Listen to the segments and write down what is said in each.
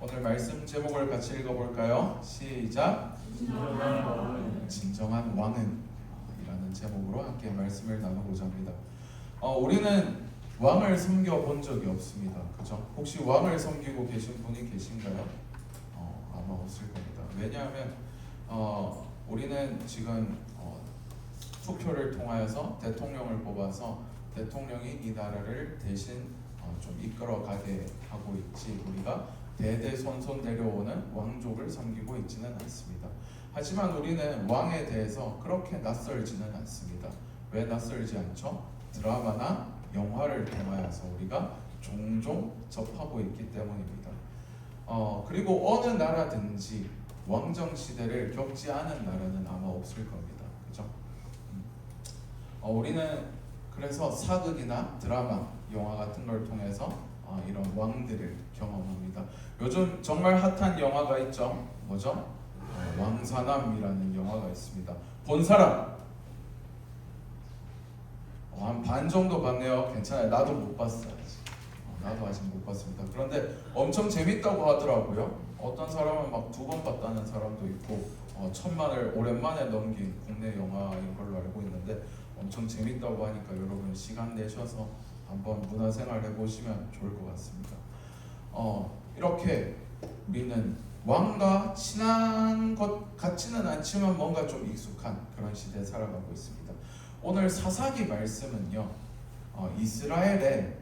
오늘 말씀 제목을 같이 읽어볼까요? 시작. 진정한 왕은 이라는 제목으로 함께 말씀을 나누고자 합니다. 우리는 왕을 섬겨본 적이 없습니다. 그죠? 혹시 왕을 섬기고 계신 분이 계신가요? 아마 없을 겁니다. 왜냐하면 우리는 지금 투표를 통하여서 대통령을 뽑아서 대통령이 이 나라를 대신 좀 이끌어가게 하고 있지, 우리가 대대손손 내려오는 왕족을 섬기고 있지는 않습니다. 하지만 우리는 왕에 대해서 그렇게 낯설지는 않습니다. 왜 낯설지 않죠? 드라마나 영화를 통하여서 우리가 종종 접하고 있기 때문입니다. 그리고 어느 나라든지 왕정 시대를 겪지 않은 나라는 아마 없을 겁니다. 그죠? 우리는 그래서 사극이나 드라마, 영화 같은 걸 통해서 이런 왕들을 경험합니다. 요즘 정말 핫한 영화가 있죠. 뭐죠? 왕사남이라는 영화가 있습니다. 본 사람? 한 반 정도 봤네요. 괜찮아요. 나도 못 봤어요. 나도 아직 못 봤습니다. 그런데 엄청 재밌다고 하더라고요. 어떤 사람은 막 2번 봤다는 사람도 있고 1000만을 오랜만에 넘긴 국내 영화인 걸로 알고 있는데 엄청 재밌다고 하니까 여러분 시간 내셔서 한번 문화생활 해보시면 좋을 것 같습니다. 이렇게 우리는 왕과 친한 것 같지는 않지만 뭔가 좀 익숙한 그런 시대에 살아가고 있습니다. 오늘 사사기 말씀은요, 이스라엘에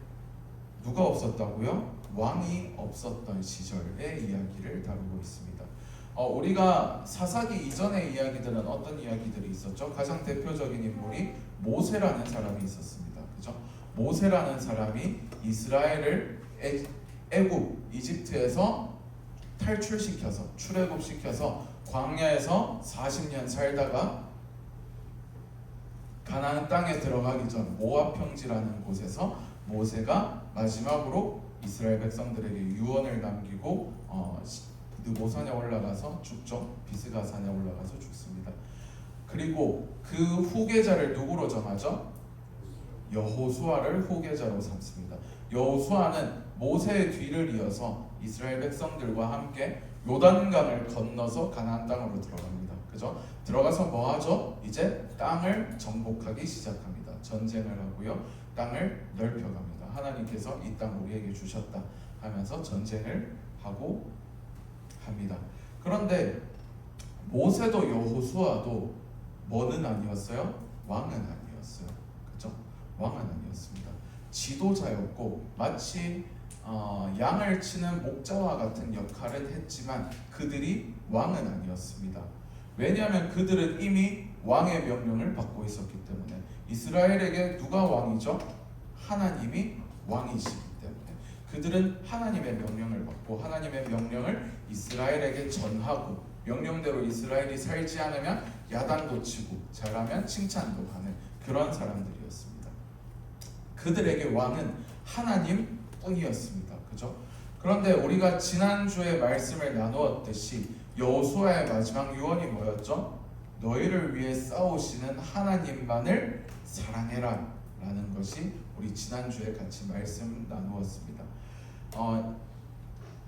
누가 없었다고요? 왕이 없었던 시절의 이야기를 다루고 있습니다. 우리가 사사기 이전의 이야기들은 어떤 이야기들이 있었죠? 가장 대표적인 인물이 모세라는 사람이 있었습니다. 그죠? 모세라는 사람이 이스라엘을 애굽, 이집트에서 탈출시켜서 출애굽시켜서 광야에서 40년 살다가 가나안 땅에 들어가기 전 모압 평지라는 곳에서 모세가 마지막으로 이스라엘 백성들에게 유언을 남기고 느보산에 올라가서 죽죠. 비스가 산에 올라가서 죽습니다. 그리고 그 후계자를 누구로 정하죠? 여호수아를 후계자로 삼습니다. 여호수아는 모세의 뒤를 이어서 이스라엘 백성들과 함께 요단강을 건너서 가나안 땅으로 들어갑니다. 그죠? 들어가서 뭐 하죠? 이제 땅을 정복하기 시작합니다. 전쟁을 하고요. 땅을 넓혀갑니다. 하나님께서 이 땅 우리에게 주셨다 하면서 전쟁을 하고 합니다. 그런데 모세도 여호수아도 뭐는 아니었어요? 왕은 아니었어요. 그죠? 왕은 아니었습니다. 지도자였고 마치 양을 치는 목자와 같은 역할을 했지만 그들이 왕은 아니었습니다. 왜냐하면 그들은 이미 왕의 명령을 받고 있었기 때문에. 이스라엘에게 누가 왕이죠? 하나님이 왕이시기 때문에 그들은 하나님의 명령을 받고 하나님의 명령을 이스라엘에게 전하고 명령대로 이스라엘이 살지 않으면 야단도 치고 잘하면 칭찬도 하는 그런 사람들이었습니다. 그들에게 왕은 하나님 뿐이었습니다. 그죠? 그런데 우리가 지난주에 말씀을 나누었듯이 여호수아의 마지막 유언이 뭐였죠? 너희를 위해 싸우시는 하나님만을 사랑해라 라는 것이 우리 지난주에 같이 말씀 나누었습니다.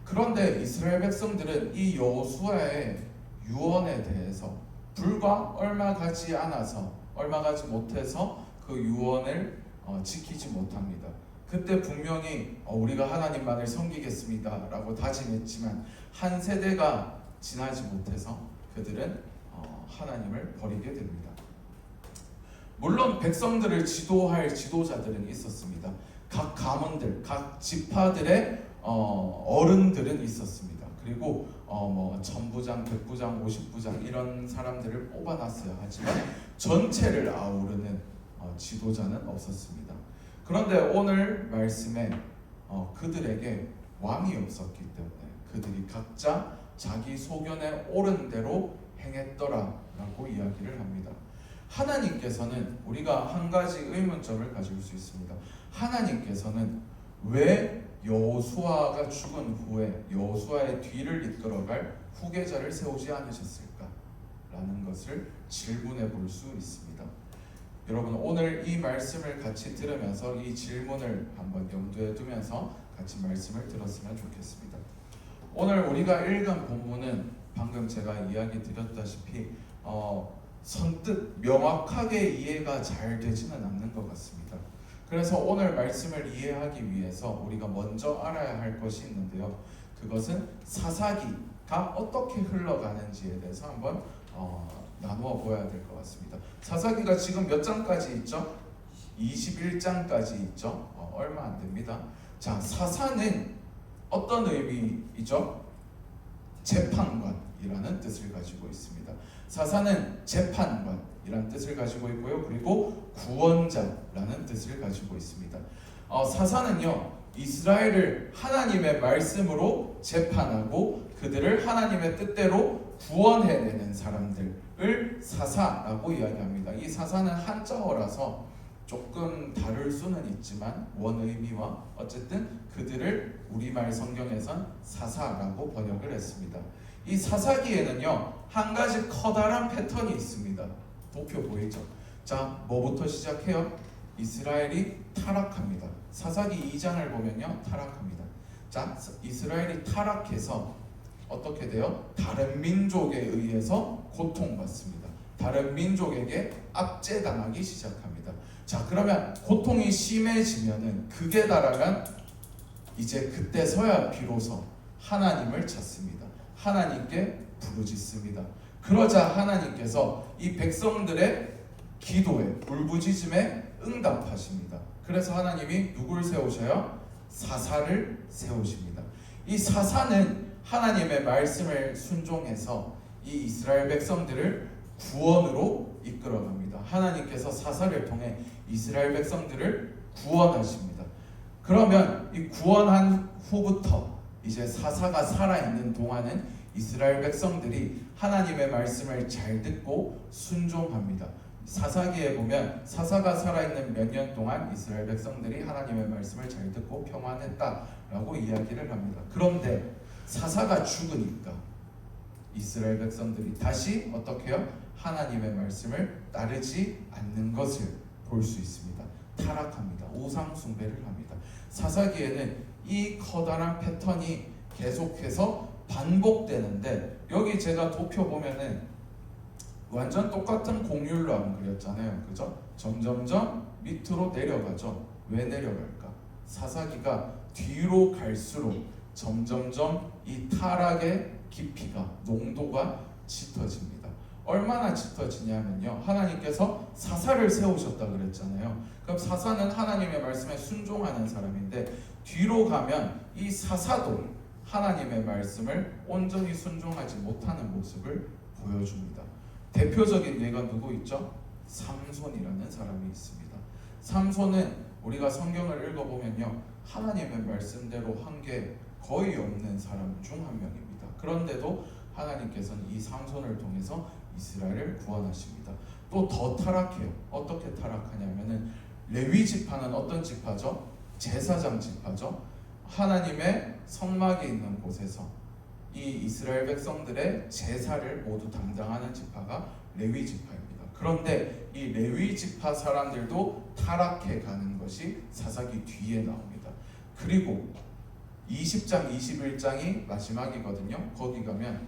그런데 이스라엘 백성들은 이 여호수아의 유언에 대해서 불과 얼마 가지 못해서 그 유언을 지키지 못합니다. 그때 분명히 우리가 하나님만을 섬기겠습니다 라고 다짐했지만 한 세대가 지나지 못해서 그들은 하나님을 버리게 됩니다. 물론 백성들을 지도할 지도자들은 있었습니다. 각 가문들, 각 지파들의 어른들은 있었습니다. 그리고 천부장, 백부장, 50부장 이런 사람들을 뽑아놨어야 하지만 전체를 아우르는 지도자는 없었습니다. 그런데 오늘 말씀에 그들에게 왕이 없었기 때문에 그들이 각자 자기 소견에 옳은 대로 행했더라라고 이야기를 합니다. 하나님께서는 우리가 한 가지 의문점을 가질 수 있습니다. 하나님께서는 왜 여호수아가 죽은 후에 여호수아의 뒤를 이끌어갈 후계자를 세우지 않으셨을까? 라는 것을 질문해 볼 수 있습니다. 여러분 오늘 이 말씀을 같이 들으면서 이 질문을 한번 염두에 두면서 같이 말씀을 들었으면 좋겠습니다. 오늘 우리가 읽은 본문은 방금 제가 이야기 드렸다시피 선뜻 명확하게 이해가 잘 되지는 않는 것 같습니다. 그래서 오늘 말씀을 이해하기 위해서 우리가 먼저 알아야 할 것이 있는데요. 그것은 사사기가 어떻게 흘러가는지에 대해서 한번 나누어 보아야 될 것 같습니다. 사사기가 지금 몇 장까지 있죠? 21장까지 있죠. 얼마 안 됩니다. 자, 사사는 어떤 의미이죠? 재판관이라는 뜻을 가지고 있습니다. 사사는 재판관이라는 뜻을 가지고 있고요. 그리고 구원자라는 뜻을 가지고 있습니다. 사사는요, 이스라엘을 하나님의 말씀으로 재판하고 그들을 하나님의 뜻대로 구원해내는 사람들을 사사라고 이야기합니다. 이 사사는 한자어라서 조금 다를 수는 있지만 원의미와 어쨌든 그들을 우리말 성경에선 사사라고 번역을 했습니다. 이 사사기에는요, 한 가지 커다란 패턴이 있습니다. 도표 보이죠? 자, 뭐부터 시작해요? 이스라엘이 타락합니다. 사사기 2장을 보면요, 타락합니다. 자, 이스라엘이 타락해서 어떻게 돼요? 다른 민족에 의해서 고통받습니다. 다른 민족에게 압제당하기 시작합니다. 자, 그러면 고통이 심해지면은, 극에 달하면 이제 그때서야 비로소 하나님을 찾습니다. 하나님께 부르짖습니다. 그러자 하나님께서 이 백성들의 기도에, 울부짖음에 응답하십니다. 그래서 하나님이 누굴 세우셔요? 사사를 세우십니다. 이 사사는 하나님의 말씀을 순종해서 이 이스라엘 백성들을 구원으로 이끌어갑니다. 하나님께서 사사를 통해 이스라엘 백성들을 구원하십니다. 그러면 이 구원한 후부터 이제 사사가 살아있는 동안은 이스라엘 백성들이 하나님의 말씀을 잘 듣고 순종합니다. 사사기에 보면 사사가 살아있는 몇 년 동안 이스라엘 백성들이 하나님의 말씀을 잘 듣고 평안했다라고 이야기를 합니다. 그런데 사사가 죽으니까 이스라엘 백성들이 다시 어떻게 해요? 하나님의 말씀을 따르지 않는 것을 볼 수 있습니다. 타락합니다. 우상 숭배를 합니다. 사사기에는 이 커다란 패턴이 계속해서 반복되는데, 여기 제가 도표 보면은 완전 똑같은 공률로 안 그렸잖아요. 그죠? 점점점 밑으로 내려가죠. 왜 내려갈까? 사사기가 뒤로 갈수록 점점점 이 타락의 깊이가, 농도가 짙어집니다. 얼마나 짙어지냐면요, 하나님께서 사사를 세우셨다 그랬잖아요. 그럼 사사는 하나님의 말씀에 순종하는 사람인데, 뒤로 가면 이 사사도 하나님의 말씀을 온전히 순종하지 못하는 모습을 보여줍니다. 대표적인 예가 누구 있죠? 삼손이라는 사람이 있습니다. 삼손은 우리가 성경을 읽어보면요, 하나님의 말씀대로 한 게 거의 없는 사람 중 한 명입니다. 그런데도 하나님께서는 이 삼손을 통해서 이스라엘을 구원하십니다. 또 더 타락해요. 어떻게 타락하냐면은, 레위 지파는 어떤 지파죠? 제사장 지파죠. 하나님의 성막이 있는 곳에서 이 이스라엘 백성들의 제사를 모두 담당하는 지파가 레위 지파입니다. 그런데 이 레위 지파 사람들도 타락해 가는 것이 사사기 뒤에 나옵니다. 그리고 20장, 21장이 마지막이거든요. 거기 가면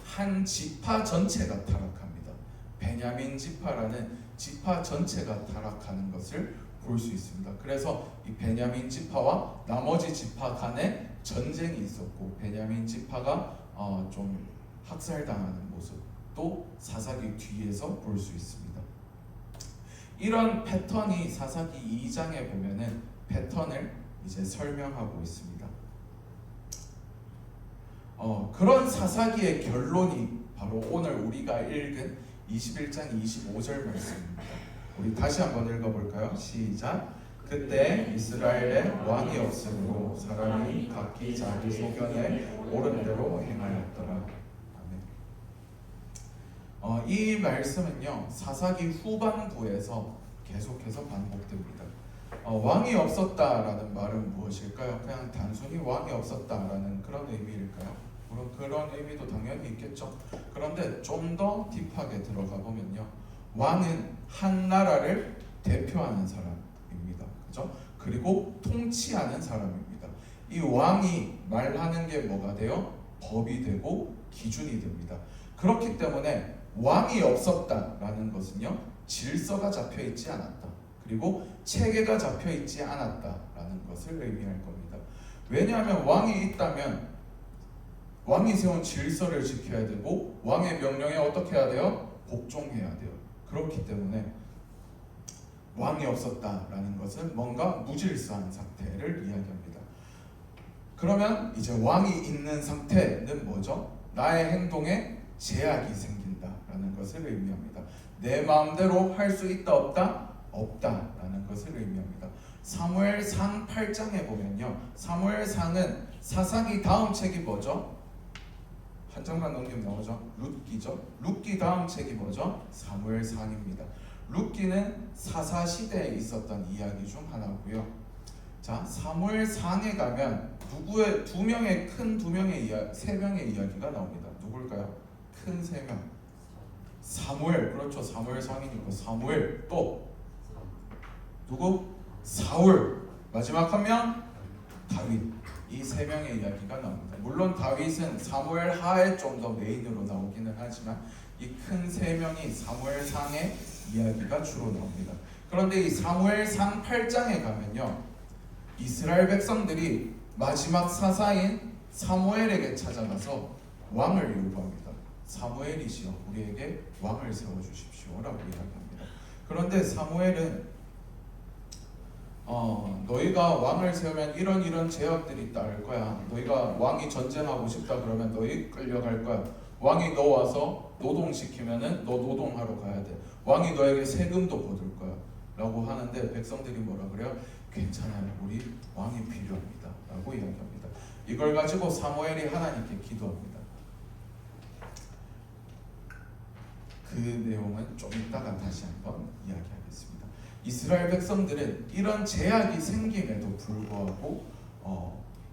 한 지파 전체가 타락합니다. 베냐민 지파라는 지파 전체가 타락하는 것을 볼 수 있습니다. 그래서 이 베냐민 지파와 나머지 지파 간에 전쟁이 있었고, 베냐민 지파가 좀 학살당하는 모습도 사사기 뒤에서 볼 수 있습니다. 이런 패턴이 사사기 2장에 보면은 패턴을 이제 설명하고 있습니다. 그런 사사기의 결론이 바로 오늘 우리가 읽은 21장 25절 말씀입니다. 우리 다시 한번 읽어볼까요? 시작. 그때 이스라엘에 왕이 없으므로 사람이 각기 자기 소견에 옳은 대로 행하였더라. 아멘. 이 말씀은요, 사사기 후반부에서 계속해서 반복됩니다. 왕이 없었다라는 말은 무엇일까요? 그냥 단순히 왕이 없었다라는 그런 의미일까요? 물론 그런 의미도 당연히 있겠죠. 그런데 좀 더 딥하게 들어가 보면요, 왕은 한 나라를 대표하는 사람입니다. 그죠? 그리고 통치하는 사람입니다. 이 왕이 말하는 게 뭐가 돼요? 법이 되고 기준이 됩니다. 그렇기 때문에 왕이 없었다라는 것은요, 질서가 잡혀 있지 않았다. 그리고 체계가 잡혀 있지 않았다라는 것을 의미할 겁니다. 왜냐하면 왕이 있다면 왕이 세운 질서를 지켜야 되고 왕의 명령에 어떻게 해야 돼요? 복종해야 돼요. 그렇기 때문에 왕이 없었다라는 것은 뭔가 무질서한 상태를 이야기합니다. 그러면 이제 왕이 있는 상태는 뭐죠? 나의 행동에 제약이 생긴다라는 것을 의미합니다. 내 마음대로 할 수 있다 없다? 없다라는 것을 의미합니다. 사무엘상 8장에 보면요, 사무엘상은 사사기 다음 책이 뭐죠? 한 장만 넘기면 나오죠? 룻기죠. 룻기 다음 책이 뭐죠? 사무엘상입니다. 룻기는 사사 시대에 있었던 이야기 중 하나고요. 자, 사무엘상에 가면 누구의 두 명의 세 명의 이야기가 나옵니다. 누굴까요? 큰 세 명. 사무엘, 그렇죠. 사무엘상이니까 사무엘, 또 누구? 사울, 마지막 한 명 다윗. 이 세 명의 이야기가 나옵니다. 물론 다윗은 사무엘 하에 좀 더 메인으로 나오기는 하지만 이 큰 세 명이 사무엘상의 이야기가 주로 나옵니다. 그런데 이 사무엘상 8장에 가면요, 이스라엘 백성들이 마지막 사사인 사무엘에게 찾아가서 왕을 요구합니다. 사무엘이시여, 우리에게 왕을 세워주십시오라고 이야기합니다. 그런데 사무엘은 너희가 왕을 세우면 이런 제약들이 따를 거야. 너희가 왕이 전쟁하고 싶다 그러면 너희 끌려갈 거야. 왕이 너 와서 노동시키면은 너 노동하러 가야 돼. 왕이 너에게 세금도 거둘 거야 라고 하는데 백성들이 뭐라 그래요? 괜찮아요, 우리 왕이 필요합니다 라고 이야기합니다. 이걸 가지고 사무엘이 하나님께 기도합니다. 그 내용은 좀 이따가 다시 한번 이야기하겠습니다. 이스라엘 백성들은 이런 제약이 생김에도 불구하고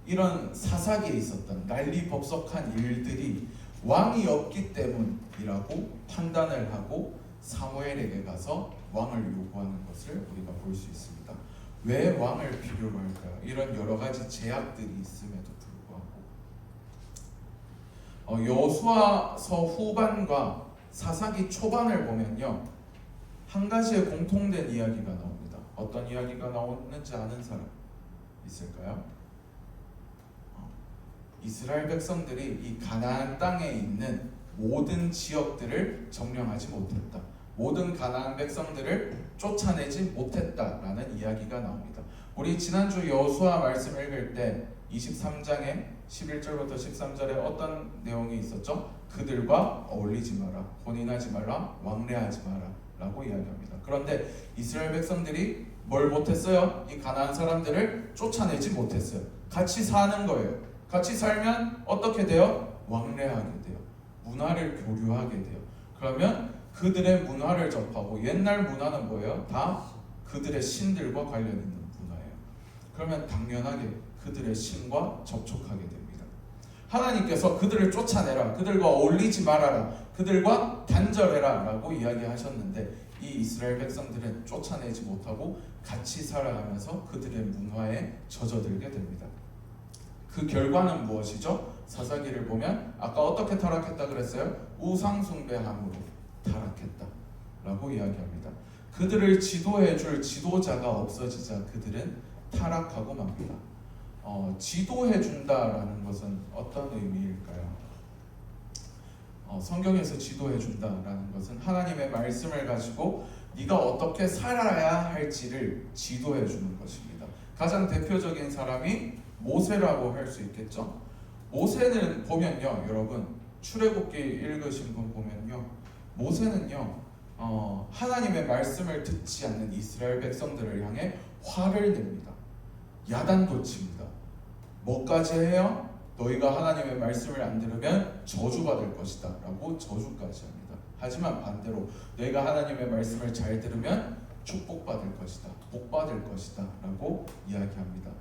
이런 사사기에 있었던 난리법석한 일들이 왕이 없기 때문이라고 판단을 하고 사무엘에게 가서 왕을 요구하는 것을 우리가 볼 수 있습니다. 왜 왕을 필요로 할까요? 이런 여러 가지 제약들이 있음에도 불구하고 여호수아서 후반과 사사기 초반을 보면요, 한 가지의 공통된 이야기가 나옵니다. 어떤 이야기가 나오는지 아는 사람 있을까요? 이스라엘 백성들이 이 가나안 땅에 있는 모든 지역들을 점령하지 못했다. 모든 가나안 백성들을 쫓아내지 못했다라는 이야기가 나옵니다. 우리 지난주 여호수아 말씀 읽을 때 23장에 11절부터 13절에 어떤 내용이 있었죠? 그들과 어울리지 마라, 혼인하지 마라, 왕래하지 마라 라고 이야기합니다. 그런데 이스라엘 백성들이 뭘 못했어요? 이 가나안 사람들을 쫓아내지 못했어요. 같이 사는 거예요. 같이 살면 어떻게 돼요? 왕래하게 돼요. 문화를 교류하게 돼요. 그러면 그들의 문화를 접하고, 옛날 문화는 뭐예요? 다 그들의 신들과 관련 있는 문화예요. 그러면 당연하게 그들의 신과 접촉하게 됩니다. 하나님께서 그들을 쫓아내라, 그들과 어울리지 말아라, 그들과 단절해라 라고 이야기하셨는데 이 이스라엘 백성들은 쫓아내지 못하고 같이 살아가면서 그들의 문화에 젖어들게 됩니다. 그 결과는 무엇이죠? 사사기를 보면 아까 어떻게 타락했다 그랬어요? 우상 숭배함으로 타락했다 라고 이야기합니다. 그들을 지도해줄 지도자가 없어지자 그들은 타락하고 맙니다. 지도해준다라는 것은 어떤 의미일까요? 성경에서 지도해준다라는 것은 하나님의 말씀을 가지고 네가 어떻게 살아야 할지를 지도해주는 것입니다. 가장 대표적인 사람이 모세라고 할 수 있겠죠. 모세는 보면요, 여러분 출애굽기 읽으신 분 보면요, 모세는요 하나님의 말씀을 듣지 않는 이스라엘 백성들을 향해 화를 냅니다. 야단도 칩니다. 뭐까지 해요? 너희가 하나님의 말씀을 안 들으면 저주받을 것이다 라고 저주까지 합니다. 하지만 반대로 너희가 하나님의 말씀을 잘 들으면 축복받을 것이다, 복받을 것이다 라고 이야기합니다.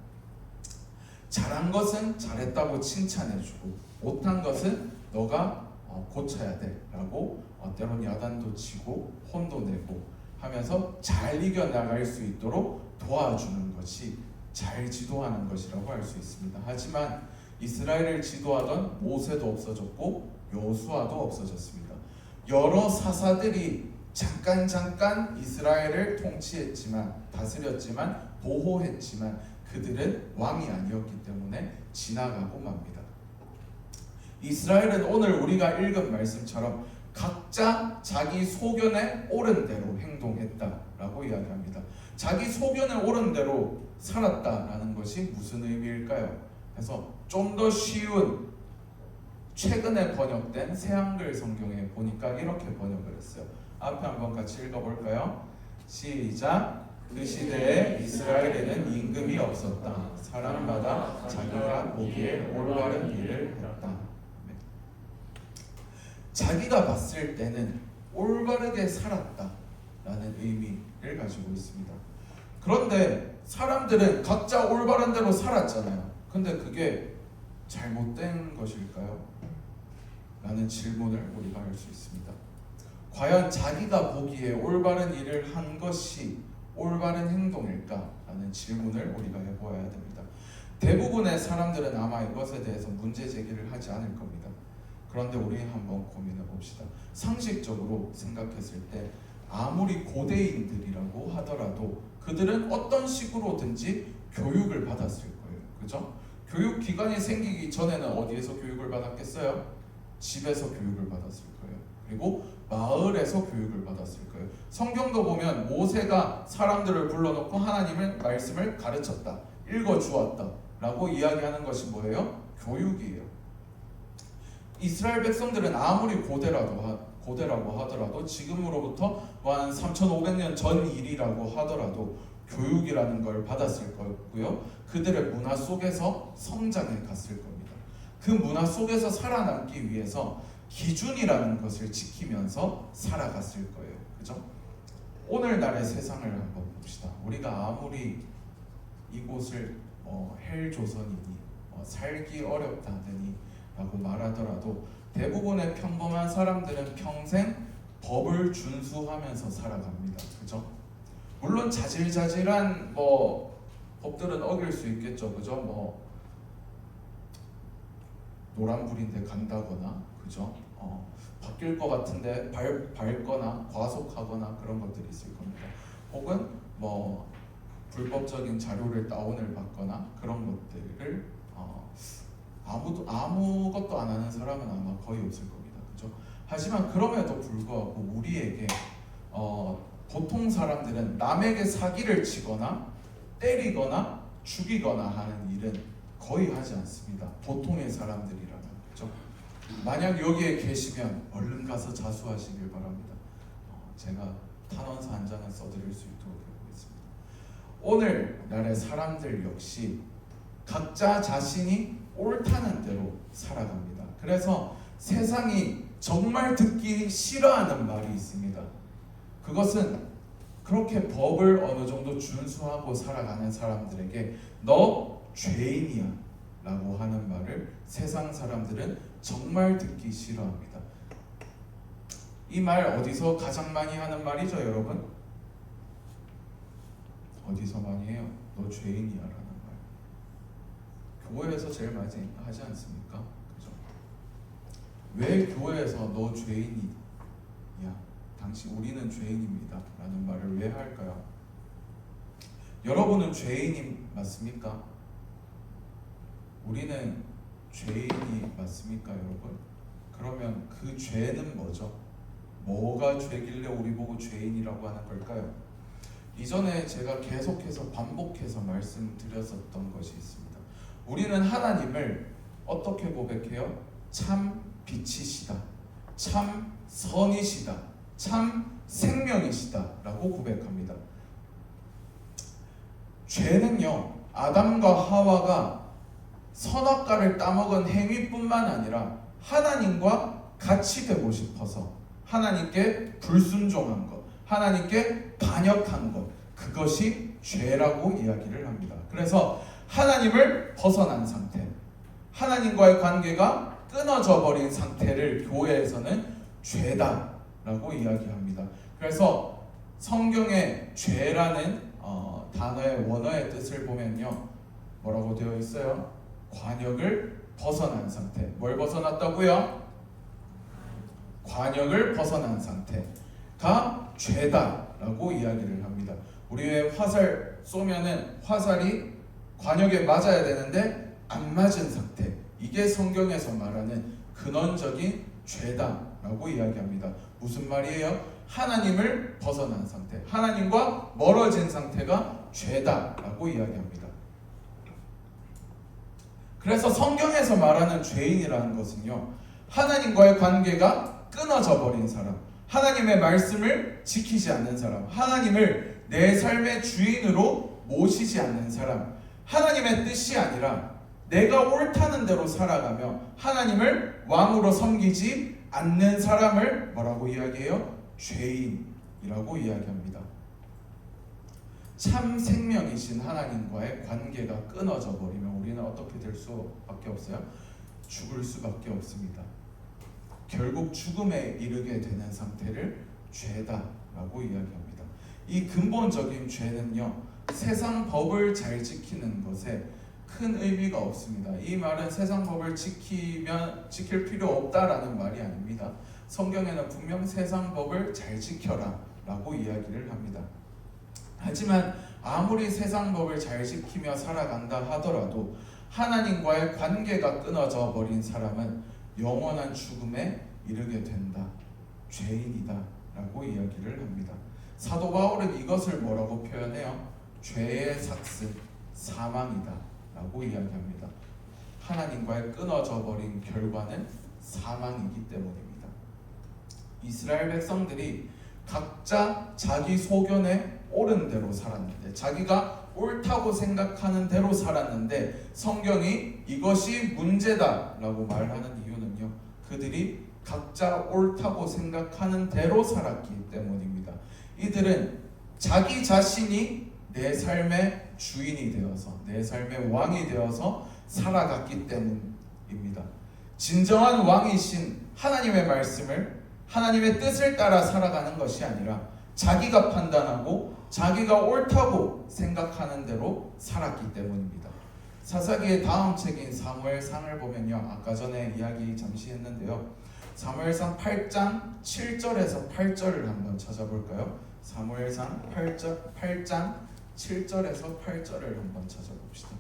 잘한 것은 잘했다고 칭찬해주고 못한 것은 너가 고쳐야 돼 라고 때론 야단도 치고 혼도 내고 하면서 잘 이겨나갈 수 있도록 도와주는 것이 잘 지도하는 것이라고 할 수 있습니다. 하지만 이스라엘을 지도하던 모세도 없어졌고 여호수아도 없어졌습니다. 여러 사사들이 잠깐 이스라엘을 통치했지만, 다스렸지만, 보호했지만 그들은 왕이 아니었기 때문에 지나가고 맙니다. 이스라엘은 오늘 우리가 읽은 말씀처럼 각자 자기 소견에 옳은 대로 행동했다라고 이야기합니다. 자기 소견에 옳은 대로 살았다라는 것이 무슨 의미일까요? 그래서 좀 더 쉬운 최근에 번역된 새한글 성경에 보니까 이렇게 번역을 했어요. 앞에 한번 같이 읽어볼까요? 시작. 그 시대에 이스라엘에는 임금이 없었다. 사람마다 자기가 보기에 올바른 일을 했다. 자기가 봤을 때는 올바르게 살았다라는 의미를 가지고 있습니다. 그런데 사람들은 각자 올바른 대로 살았잖아요. 근데 그게 잘못된 것일까요? 라는 질문을 우리가 할 수 있습니다. 과연 자기가 보기에 올바른 일을 한 것이 올바른 행동일까? 라는 질문을 우리가 해보아야 됩니다. 대부분의 사람들은 아마 이것에 대해서 문제 제기를 하지 않을 겁니다. 그런데 우리 한번 고민해 봅시다. 상식적으로 생각했을 때 아무리 고대인들이라고 하더라도 그들은 어떤 식으로든지 교육을 받았을 거예요. 그죠? 교육기관이 생기기 전에는 어디에서 교육을 받았겠어요? 집에서 교육을 받았을 거예요. 그리고 마을에서 교육을 받았을 거예요. 성경도 보면 모세가 사람들을 불러놓고 하나님의 말씀을 가르쳤다, 읽어주었다 라고 이야기하는 것이 뭐예요? 교육이에요. 이스라엘 백성들은 아무리 고대라고 하더라도 지금으로부터 한 3,500년 전 일이라고 하더라도 교육이라는 걸 받았을 거고요. 그들의 문화 속에서 성장해 갔을 겁니다. 그 문화 속에서 살아남기 위해서 기준이라는 것을 지키면서 살아갔을 거예요. 그죠? 오늘날의 세상을 한번 봅시다. 우리가 아무리 이곳을 헬조선이니 살기 어렵다더니 라고 말하더라도 대부분의 평범한 사람들은 평생 법을 준수하면서 살아갑니다. 그죠? 물론 자질자질한 법들은 어길 수 있겠죠. 그죠? 노란불인데 간다거나, 그죠? 바뀔 것 같은데 밟거나 과속하거나 그런 것들이 있을 겁니다. 혹은 불법적인 자료를 다운을 받거나 그런 것들을 아무것도 안 하는 사람은 아마 거의 없을 겁니다. 그죠? 하지만 그럼에도 불구하고 우리에게 보통 사람들은 남에게 사기를 치거나 때리거나 죽이거나 하는 일은 거의 하지 않습니다. 보통의 사람들이라면. 그죠? 만약 여기에 계시면 얼른 가서 자수하시길 바랍니다. 제가 탄원서 한 장을 써드릴 수 있도록 해보겠습니다. 오늘날의 사람들 역시 각자 자신이 옳다는 대로 살아갑니다. 그래서 세상이 정말 듣기 싫어하는 말이 있습니다. 그것은 그렇게 법을 어느 정도 준수하고 살아가는 사람들에게 너 죄인이야 라고 하는 말을 세상 사람들은 정말 듣기 싫어합니다. 이 말 어디서 가장 많이 하는 말이죠, 여러분? 어디서 많이 해요? 너 죄인이야 라는 말. 교회에서 제일 많이 하지 않습니까? 그죠? 왜 교회에서 너 죄인이야, 당신 우리는 죄인입니다 라는 말을 왜 할까요? 여러분은 죄인이 맞습니까? 우리는 죄인이 맞습니까, 여러분? 그러면 그 죄는 뭐죠? 뭐가 죄길래 우리 보고 죄인이라고 하는 걸까요? 이전에 제가 계속해서 반복해서 말씀드렸었던 것이 있습니다. 우리는 하나님을 어떻게 고백해요? 참 빛이시다, 참 선이시다, 참 생명이시다 라고 고백합니다. 죄는요, 아담과 하와가 선악과를 따먹은 행위뿐만 아니라 하나님과 같이 되고 싶어서 하나님께 불순종한 것, 하나님께 반역한 것, 그것이 죄라고 이야기를 합니다. 그래서 하나님을 벗어난 상태, 하나님과의 관계가 끊어져 버린 상태를 교회에서는 죄다라고 이야기합니다. 그래서 성경의 죄라는 단어의 원어의 뜻을 보면요, 뭐라고 되어 있어요? 관역을 벗어난 상태. 뭘 벗어났다고요? 관역을 벗어난 상태가 죄다라고 이야기를 합니다. 우리 왜 화살 쏘면은 화살이 관역에 맞아야 되는데 안 맞은 상태, 이게 성경에서 말하는 근원적인 죄다라고 이야기합니다. 무슨 말이에요? 하나님을 벗어난 상태, 하나님과 멀어진 상태가 죄다라고 이야기합니다. 그래서 성경에서 말하는 죄인이라는 것은요, 하나님과의 관계가 끊어져 버린 사람, 하나님의 말씀을 지키지 않는 사람, 하나님을 내 삶의 주인으로 모시지 않는 사람, 하나님의 뜻이 아니라 내가 옳다는 대로 살아가며 하나님을 왕으로 섬기지 않는 사람을 뭐라고 이야기해요? 죄인이라고 이야기합니다. 참 생명이신 하나님과의 관계가 끊어져 버리면 우리는 어떻게 될 수밖에 없어요? 죽을 수밖에 없습니다. 결국 죽음에 이르게 되는 상태를 죄다라고 이야기합니다. 이 근본적인 죄는요, 세상 법을 잘 지키는 것에 큰 의미가 없습니다. 이 말은 세상 법을 지킬 필요 없다라는 말이 아닙니다. 성경에는 분명 세상 법을 잘 지켜라 라고 이야기를 합니다. 하지만 아무리 세상 법을 잘 지키며 살아간다 하더라도 하나님과의 관계가 끊어져 버린 사람은 영원한 죽음에 이르게 된다, 죄인이다 라고 이야기를 합니다. 사도 바울은 이것을 뭐라고 표현해요? 죄의 삭스, 사망이다 라고 이야기합니다. 하나님과의 끊어져 버린 결과는 사망이기 때문입니다. 이스라엘 백성들이 각자 자기 소견에 옳은 대로 살았는데, 자기가 옳다고 생각하는 대로 살았는데 성경이 이것이 문제다라고 말하는 이유는요, 그들이 각자 옳다고 생각하는 대로 살았기 때문입니다. 이들은 자기 자신이 내 삶의 주인이 되어서, 내 삶의 왕이 되어서 살아갔기 때문입니다. 진정한 왕이신 하나님의 말씀을, 하나님의 뜻을 따라 살아가는 것이 아니라 자기가 판단하고 자기가 옳다고 생각하는 대로 살았기 때문입니다. 사사기의 다음 책인 사무엘상을 보면요, 아까 전에 이야기 잠시 했는데요, 사무엘상 8장 7절에서 8절을 한번 찾아볼까요? 사무엘상 8장 7절에서 8절을 한번 찾아봅시다.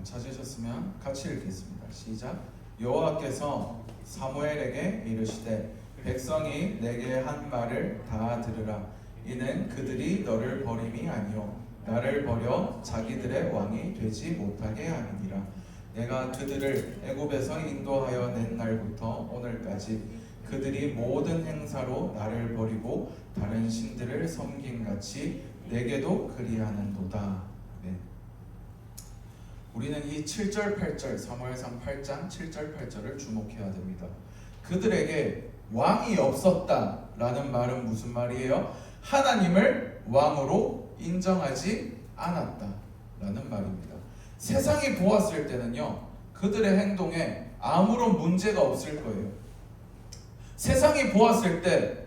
찾으셨으면 같이 읽겠습니다. 시작. 여호와께서 사무엘에게 이르시되 백성이 내게 한 말을 다 들으라. 이는 그들이 너를 버림이 아니요 나를 버려 자기들의 왕이 되지 못하게 함이니라. 내가 그들을 애굽에서 인도하여 낸 날부터 오늘까지 그들이 모든 행사로 나를 버리고 다른 신들을 섬긴 같이 내게도 그리하는도다. 네. 우리는 이 7절 8절, 사무엘상 8장 7절 8절을 주목해야 됩니다. 그들에게 왕이 없었다라는 말은 무슨 말이에요? 하나님을 왕으로 인정하지 않았다라는 말입니다. 세상이 보았을 때는요, 그들의 행동에 아무런 문제가 없을 거예요. 세상이 보았을 때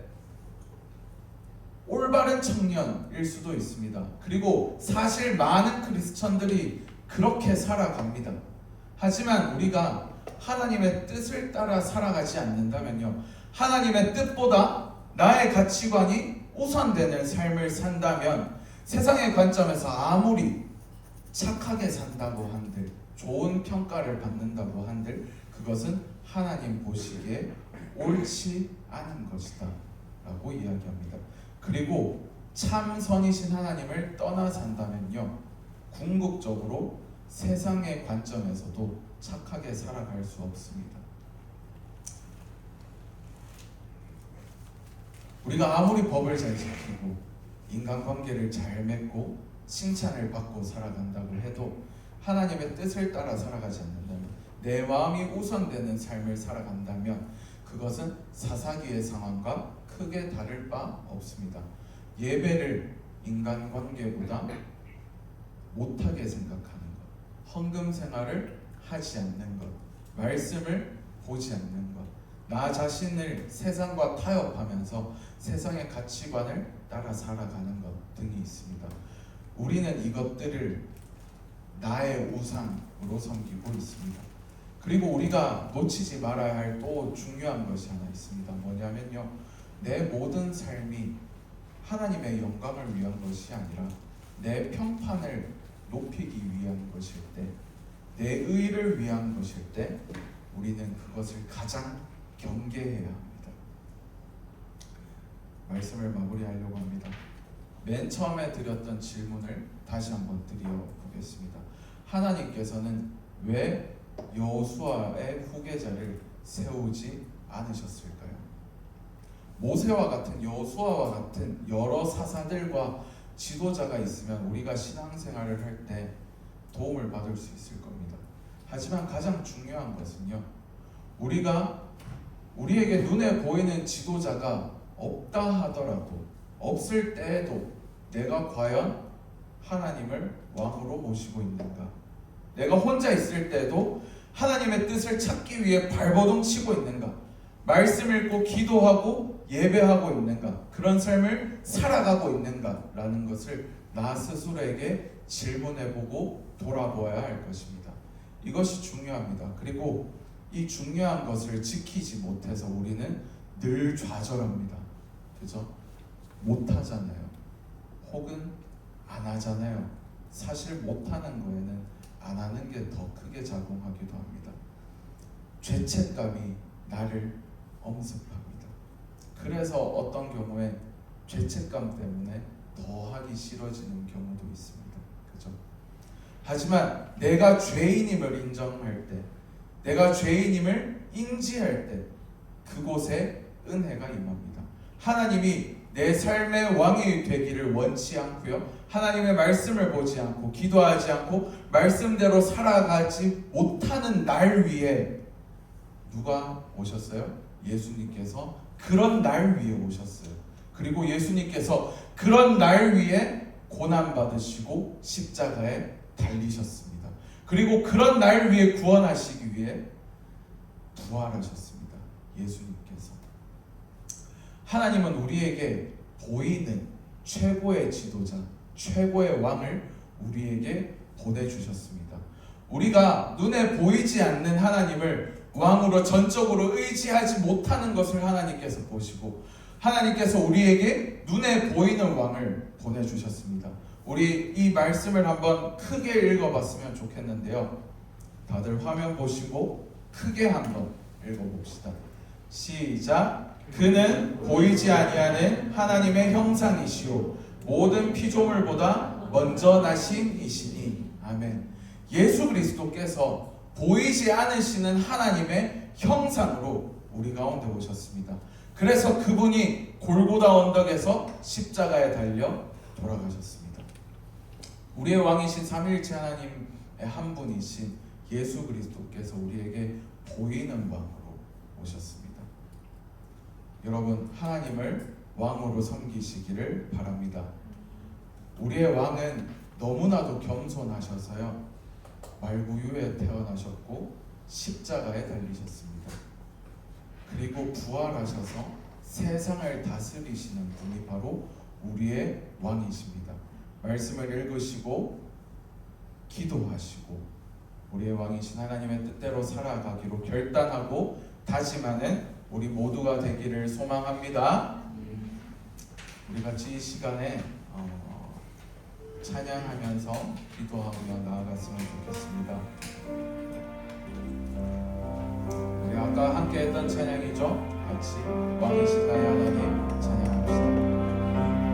올바른 청년일 수도 있습니다. 그리고 사실 많은 크리스천들이 그렇게 살아갑니다. 하지만 우리가 하나님의 뜻을 따라 살아가지 않는다면요, 하나님의 뜻보다 나의 가치관이 우선되는 삶을 산다면 세상의 관점에서 아무리 착하게 산다고 한들, 좋은 평가를 받는다고 한들 그것은 하나님 보시기에 옳지 않은 것이다 라고 이야기합니다. 그리고 참 선이신 하나님을 떠나 산다면요, 궁극적으로 세상의 관점에서도 착하게 살아갈 수 없습니다. 우리가 아무리 법을 잘 지키고 인간관계를 잘 맺고 칭찬을 받고 살아간다고 해도 하나님의 뜻을 따라 살아가지 않는다면, 내 마음이 우선되는 삶을 살아간다면 그것은 사사기의 상황과 크게 다를 바 없습니다. 예배를 인간관계보다 못하게 생각하는 것, 헌금 생활을 하지 않는 것, 말씀을 보지 않는 것, 나 자신을 세상과 타협하면서 세상의 가치관을 따라 살아가는 것 등이 있습니다. 우리는 이것들을 나의 우상으로 섬기고 있습니다. 그리고 우리가 놓치지 말아야 할 또 중요한 것이 하나 있습니다. 뭐냐면요, 내 모든 삶이 하나님의 영광을 위한 것이 아니라 내 평판을 높이기 위한 것일 때, 내 의를 위한 것일 때 우리는 그것을 가장 경계해야 합니다. 말씀을 마무리하려고 합니다. 맨 처음에 드렸던 질문을 다시 한번 드려보겠습니다. 하나님께서는 왜 여호수아의 후계자를 세우지 않으셨을까요? 모세와 같은, 여호수아와 같은 여러 사사들과 지도자가 있으면 우리가 신앙생활을 할 때 도움을 받을 수 있을 겁니다. 하지만 가장 중요한 것은요, 우리에게 눈에 보이는 지도자가 없다 하더라도, 없을 때에도 내가 과연 하나님을 왕으로 모시고 있는가? 내가 혼자 있을 때도 하나님의 뜻을 찾기 위해 발버둥 치고 있는가? 말씀 읽고 기도하고 예배하고 있는가? 그런 삶을 살아가고 있는가? 라는 것을 나 스스로에게 질문해보고 돌아보아야 할 것입니다. 이것이 중요합니다. 그리고 이 중요한 것을 지키지 못해서 우리는 늘 좌절합니다. 그죠? 못하잖아요. 혹은 안 하잖아요. 사실 못하는 거에는 안 하는 게 더 크게 작용하기도 합니다. 죄책감이 나를 엄습합니다. 그래서 어떤 경우에 죄책감 때문에 더 하기 싫어지는 경우도 있습니다. 그죠? 하지만 내가 죄인임을 인정할 때, 내가 죄인임을 인지할 때 그곳에 은혜가 임합니다. 하나님이 내 삶의 왕이 되기를 원치 않고요, 하나님의 말씀을 보지 않고 기도하지 않고 말씀대로 살아가지 못하는 날 위에 누가 오셨어요? 예수님께서 그런 날 위에 오셨어요. 그리고 예수님께서 그런 날 위에 고난받으시고 십자가에 달리셨습니다. 그리고 그런 날 위에 구원하시기 위해 부활하셨습니다. 예수님께서. 하나님은 우리에게 보이는 최고의 지도자, 최고의 왕을 우리에게 보내주셨습니다. 우리가 눈에 보이지 않는 하나님을 왕으로 전적으로 의지하지 못하는 것을 하나님께서 보시고, 하나님께서 우리에게 눈에 보이는 왕을 보내주셨습니다. 우리 이 말씀을 한번 크게 읽어봤으면 좋겠는데요. 다들 화면 보시고 크게 한번 읽어봅시다. 시작. 그는 보이지 아니하는 하나님의 형상이시오 모든 피조물보다 먼저 나신 이시니. 아멘. 예수 그리스도께서 보이지 않으시는 하나님의 형상으로 우리 가운데 오셨습니다. 그래서 그분이 골고다 언덕에서 십자가에 달려 돌아가셨습니다. 우리의 왕이신 삼위일체 하나님의 한 분이신 예수 그리스도께서 우리에게 보이는 왕으로 오셨습니다. 여러분, 하나님을 왕으로 섬기시기를 바랍니다. 우리의 왕은 너무나도 겸손하셔서요, 말구유에 태어나셨고 십자가에 달리셨습니다. 그리고 부활하셔서 세상을 다스리시는 분이 바로 우리의 왕이십니다. 말씀을 읽으시고 기도하시고 우리의 왕이신 하나님의 뜻대로 살아가기로 결단하고 다짐하는 우리 모두가 되기를 소망합니다. 우리 같이 이 시간에 찬양하면서 기도하며 나아갔으면 좋겠습니다. 우리 아까 함께 했던 찬양이죠. 같이 왕이신 나의 하나님 찬양합시다.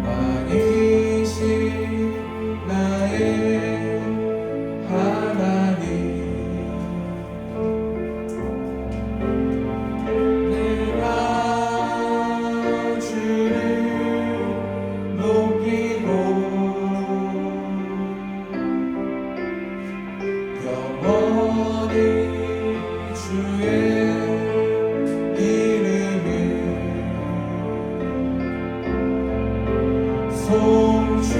왕이신 나의 하나님, 내가 주를 높이고 영원히 주의 이름을 송축하리.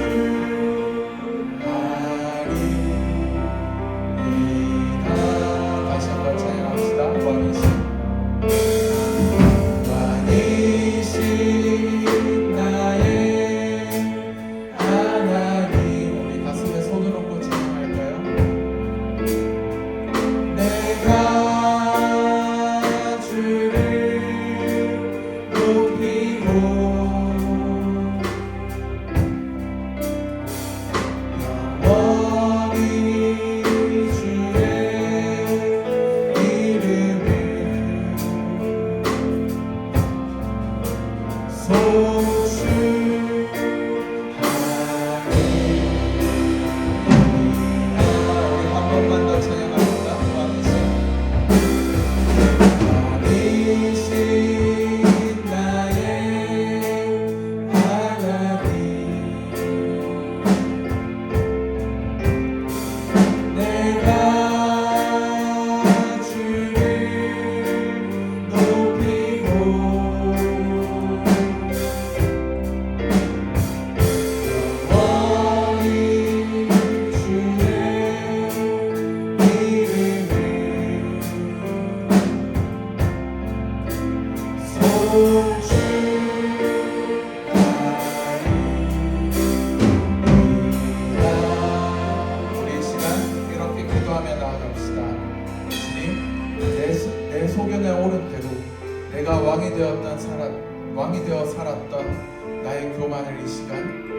왕이 되어 살았던 나의 교만을 이 시간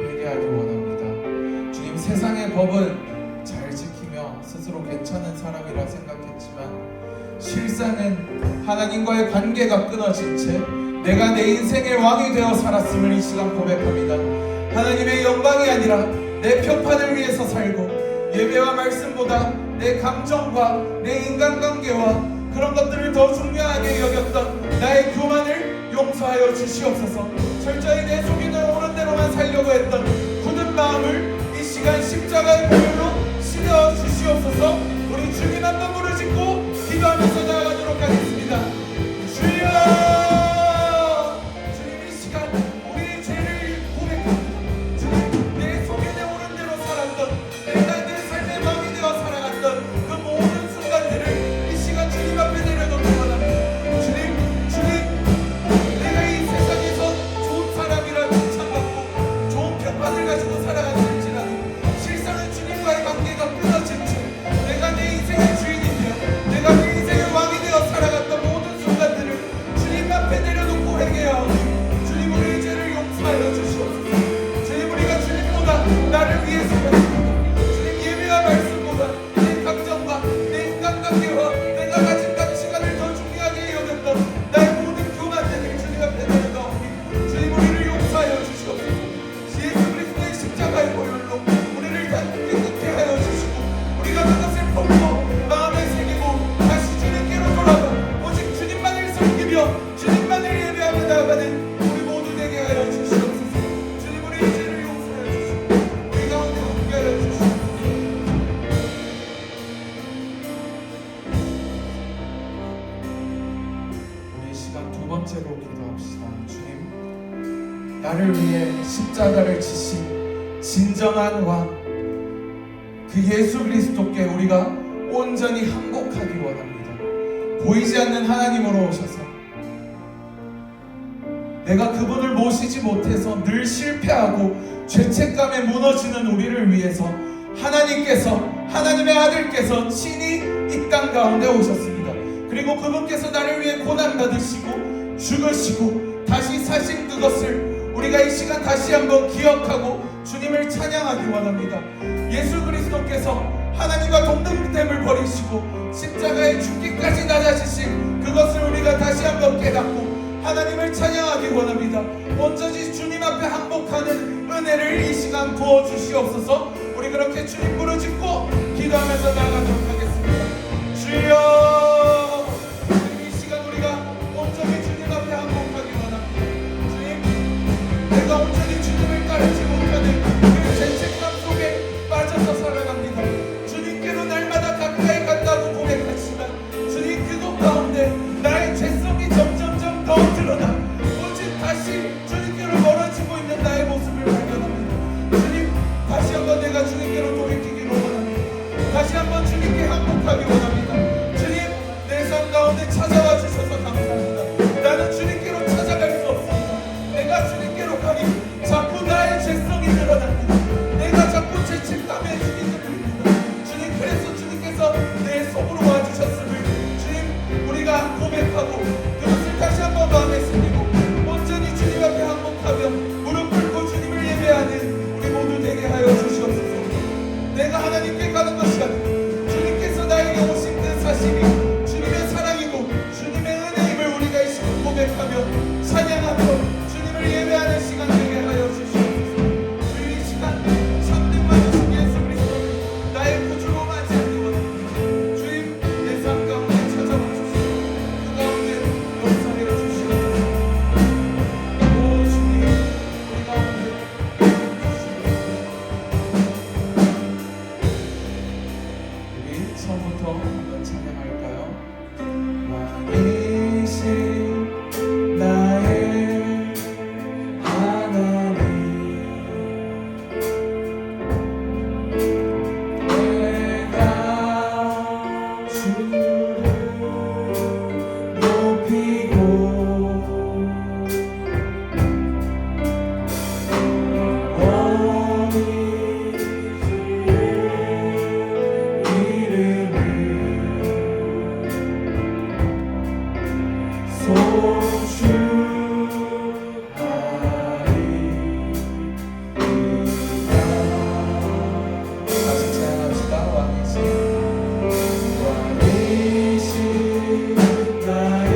회개하기 원합니다. 주님, 세상의 법은 잘 지키며 스스로 괜찮은 사람이라 생각했지만 실상은 하나님과의 관계가 끊어진 채 내가 내 인생의 왕이 되어 살았음을 이 시간 고백합니다. 하나님의 영광이 아니라 내 편판을 위해서 살고 예배와 말씀보다 내 감정과 내 인간관계와 그런 것들을 더 중요하게 여겼던 나의 교만을 용서하여 주시옵소서. 철저히 내 속에 오는 대로만 살려고 했던 굳은 마음을 이 시간 십자가의 보혈로 씻어 주시옵소서. 우리 주님 한번 부르짖고 기도하면서 나아가도록 하겠습니다. 주여, 주님 이 시간 우리의 죄를 고백합니다. 주님, 내 속에 오는 대로 살았던, 내가 내 삶의 왕이 되어 살아갔던 그 모든 순간들을 이 시간 주님 앞에 내려놓기 원합니다. 평판을 가지고 살아갔을지라도 실상은 주님과의 관계가 끊어진 채 내가 내 인생의 주인이며 내가 내 인생의 왕이 되어 살아갔던 모든 순간들을 주님 앞에 내려놓고 회개하오니 주님, 우리의 죄를 용서하여 주시옵소서. 주님, 우리가 주님보다 나를 위해 살았습니다. 주님, 예배와 말씀보다 내 감정과 내 인간관계와 내가 가진 가치관을 더 중요하게 여겼던 나의 모든 교만들을 주님 앞에 내려놓으니 주님, 우리를 용서하여 주시옵소서. 십자가의 보혈로 우리를 깨끗게 하여 주시고 우리가 그것을 품고 마음에 새기고 다시 주님께로 돌아가 오직 주님만을 섬기며 주님만을 예배하며 나아가는 우리 모두 되게 하여 주시옵소서. 주님, 우리의 죄를 용서하여 주시고 우리 가운데 함께 하여 주시옵소서. 우리 시간 두 번째로 기도합시다. 주님, 나를 위해 십자가를 지신 진정한 왕, 그 예수 그리스도께 우리가 온전히 항복하기 원합니다. 보이지 않는 하나님으로 오셔서 내가 그분을 모시지 못해서 늘 실패하고 죄책감에 무너지는 우리를 위해서 하나님께서, 하나님의 아들께서 친히 이 땅 가운데 오셨습니다. 그리고 그분께서 나를 위해 고난받으시고 죽으시고 다시 사신 그것을 우리가 이 시간 다시 한번 기억하고 주님을 찬양하기 원합니다. 예수 그리스도께서 하나님과 동등됨을 버리시고 십자가에 죽기까지 낮아지신 그것을 우리가 다시 한번 깨닫고 하나님을 찬양하기 원합니다. 온전히 주님 앞에 항복하는 은혜를 이 시간 부어주시옵소서. 우리 그렇게 주님 부르짖고 기도하면서 나아가도록 하겠습니다. 주여, 이 시간 우리가 온전히 주님 앞에 항복하기 원합니다. 주님, 내가 온전히 주님을 따르지 못하는 그 죄책감 속에 빠져서 살아갑니다. 주님께로 날마다 가까이 간다고 고백하지만 주님, 그곳 가운데 나의 죄성이 점점점 더 드러나 오직 다시 주님께로 멀어지고 있는 나의 모습을 발견합니다. 주님, 다시 한번 내가 주님께로 돌이키기를 원합니다. 다시 한번 주님께 항복하기 원합니다. 주님, 내 삶 가운데 찾아와 주셔서 감사합니다. 나는 주님께로 찾아갈 수 없습니다. 내가 주님께로 가니 자꾸 나의 죄성이 드러납니다. 내가 자꾸 죄책감에 힘들입니다. 주님, 그래서 주님께서 내 속으로 와주셨음을 주님, 우리가 고백하고 그것을 다시 한번 마음에 새기고 온전히 주님 앞에 항복하며 무릎 꿇고 주님을 예배하는 우리 모두 되게 하여 주시옵소서. 내가 하나님께 가는 것이 아니라 주님께서 나에게 오신 그 사실이 주님의 사랑이고 주님의 은혜임을 우리가 이 시간 고백하며 찬양하며 주님을 예배 다시 찬양합시다. 왕이신 나의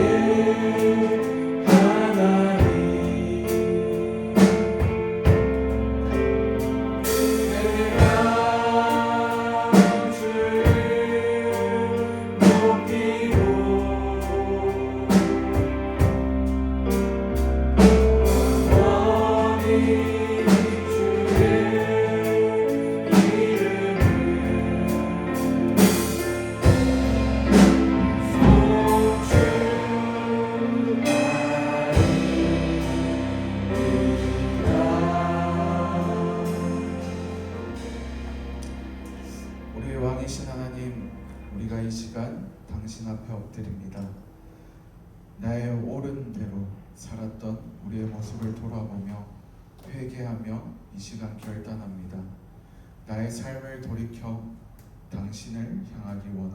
하나님, 내가 주를 높이고 우리의 왕이신 하나님, 우리가 이 시간 당신 앞에 엎드립니다. 나의 옳은 대로 살았던 우리의 모습을 돌아보며 회개하며 이 시간 결단합니다. 나의 삶을 돌이켜 당신을 향하기 원합니다.